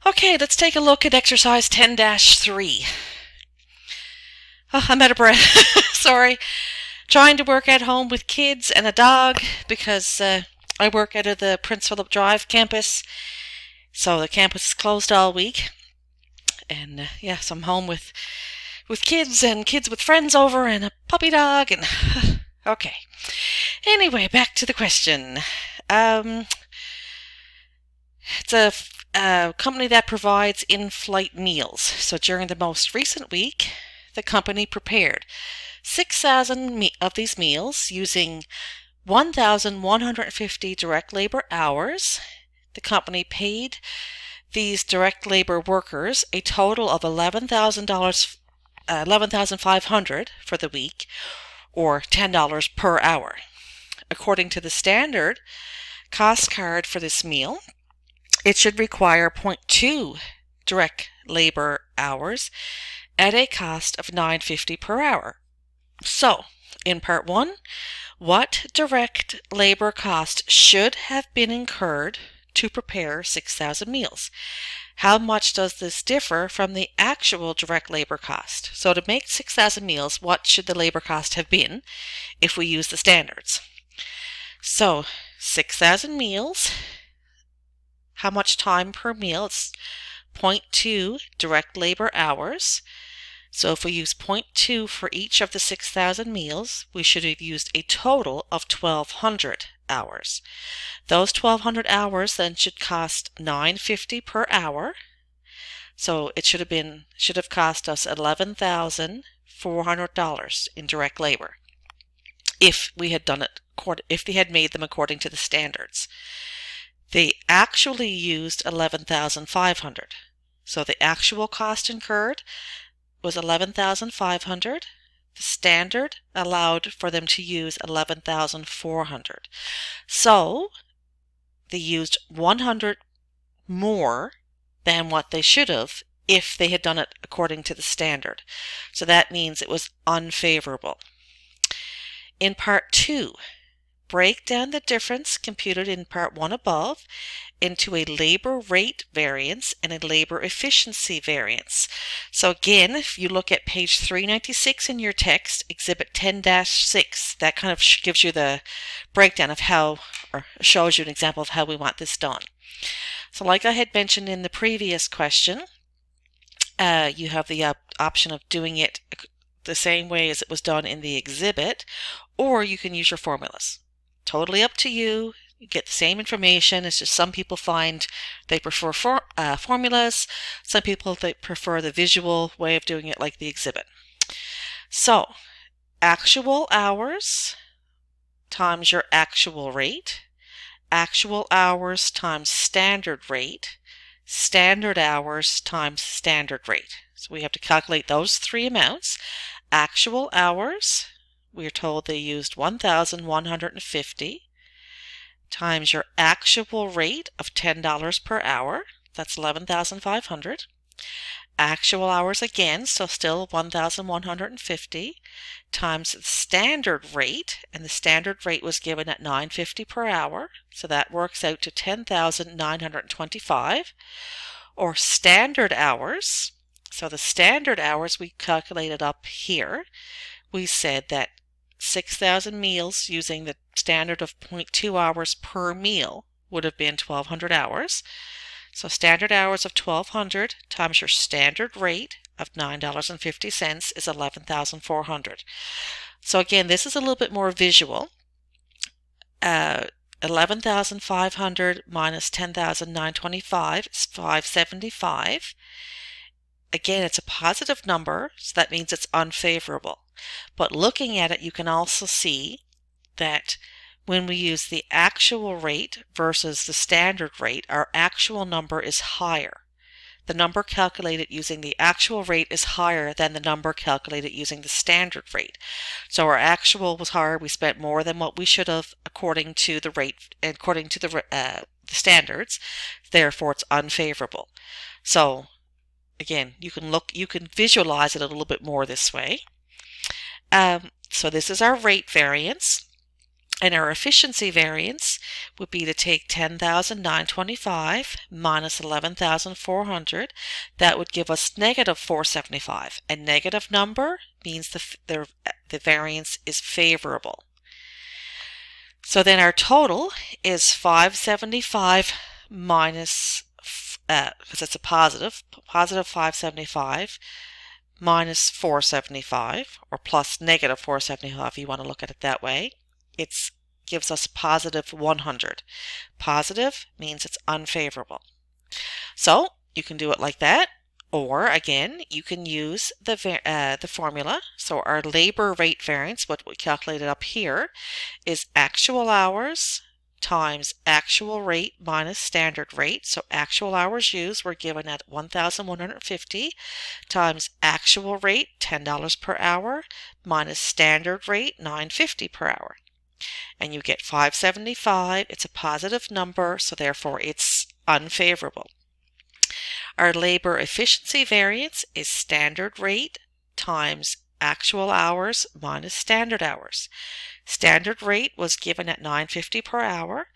Okay, let's take a look at exercise 10-3. Oh, I'm out of breath. Sorry. Trying to work at home with kids and a dog because I work out of the Prince Philip Drive campus. So the campus is closed all week. And so I'm home with kids and kids with friends over and a puppy dog. And okay. Anyway, back to the question. It's a company that provides in-flight meals. So during the most recent week, the company prepared 6,000 of these meals using 1,150 direct labor hours. The company paid these direct labor workers a total of $11,500 for the week, or $10 per hour. According to the standard cost card for this meal, it should require 0.2 direct labor hours at a cost of $9.50 per hour. So, in part 1, what direct labor cost should have been incurred to prepare 6,000 meals? How much does this differ from the actual direct labor cost? So to make 6,000 meals, what should the labor cost have been if we use the standards? So 6,000 meals, how much time per meal? It's 0.2 direct labor hours. So if we use 0.2 for each of the 6,000 meals, we should have used a total of 1,200 hours. Those 1,200 hours then should cost $9.50 per hour. So it should have cost us $11,400 in direct labor if we had done it, if they had made them according to the standards. They actually used $11,500. So the actual cost incurred was $11,500. The standard allowed for them to use $11,400. So they used 100 more than what they should have if they had done it according to the standard. So that means it was unfavorable. In part 2, break down the difference computed in part 1 above into a labor rate variance and a labor efficiency variance. So again, if you look at page 396 in your text, Exhibit 10-6, that kind of gives you the breakdown of how, or shows you an example of how we want this done. So like I had mentioned in the previous question, you have the option of doing it the same way as it was done in the exhibit, or you can use your formulas. Totally up to you. You get the same information. It's just some people find they prefer formulas. Some people they prefer the visual way of doing it like the exhibit. So, actual hours times your actual rate. Actual hours times standard rate. Standard hours times standard rate. So we have to calculate those three amounts. Actual hours, we're told they used 1,150 times your actual rate of $10 per hour. That's 11,500. Actual hours again, so still 1,150 times the standard rate, and the standard rate was given at $9.50 per hour, so that works out to 10,925. Or standard hours, so the standard hours we calculated up here. We said that 6,000 meals using the standard of 0.2 hours per meal would have been 1,200 hours. So standard hours of 1,200 times your standard rate of $9.50 is 11,400. So again, this is a little bit more visual. 11,500 minus 10,925 is 575. Again, it's a positive number, so that means it's unfavorable. But looking at it, you can also see that when we use the actual rate versus the standard rate, our actual number is higher. The number calculated using the actual rate is higher than the number calculated using the standard rate. So our actual was higher. We spent more than what we should have according to the rate, according to the standards. Therefore, it's unfavorable. So again, you can visualize it a little bit more this way. So this is our rate variance. And our efficiency variance would be to take 10,925 minus 11,400. That would give us negative 475. A negative number means the variance is favorable. So then our total is 575 minus, because it's a positive 575 minus 475, or plus negative 475 if you want to look at it that way. It gives us positive 100. Positive means it's unfavorable. So you can do it like that, or again, you can use the formula. So our labor rate variance, what we calculated up here, is actual hours times actual rate minus standard rate. So actual hours used were given at 1,150 times actual rate, $10 per hour, minus standard rate, $9.50 per hour. And you get 575. It's a positive number, so therefore it's unfavorable. Our labor efficiency variance is standard rate times actual hours minus standard hours. Standard rate was given at $9.50 per hour.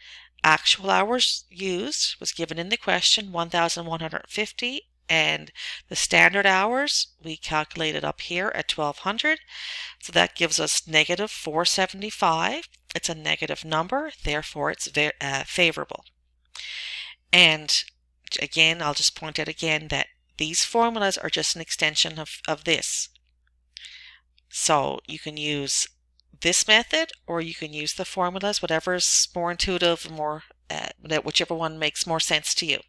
Actual hours used was given in the question, 1,150, and the standard hours we calculated up here at 1,200. So that gives us negative 475. It's a negative number, therefore it's favorable. And again, I'll just point out again that these formulas are just an extension of this. So you can use this method, or you can use the formulas, whatever is more intuitive, whichever one makes more sense to you.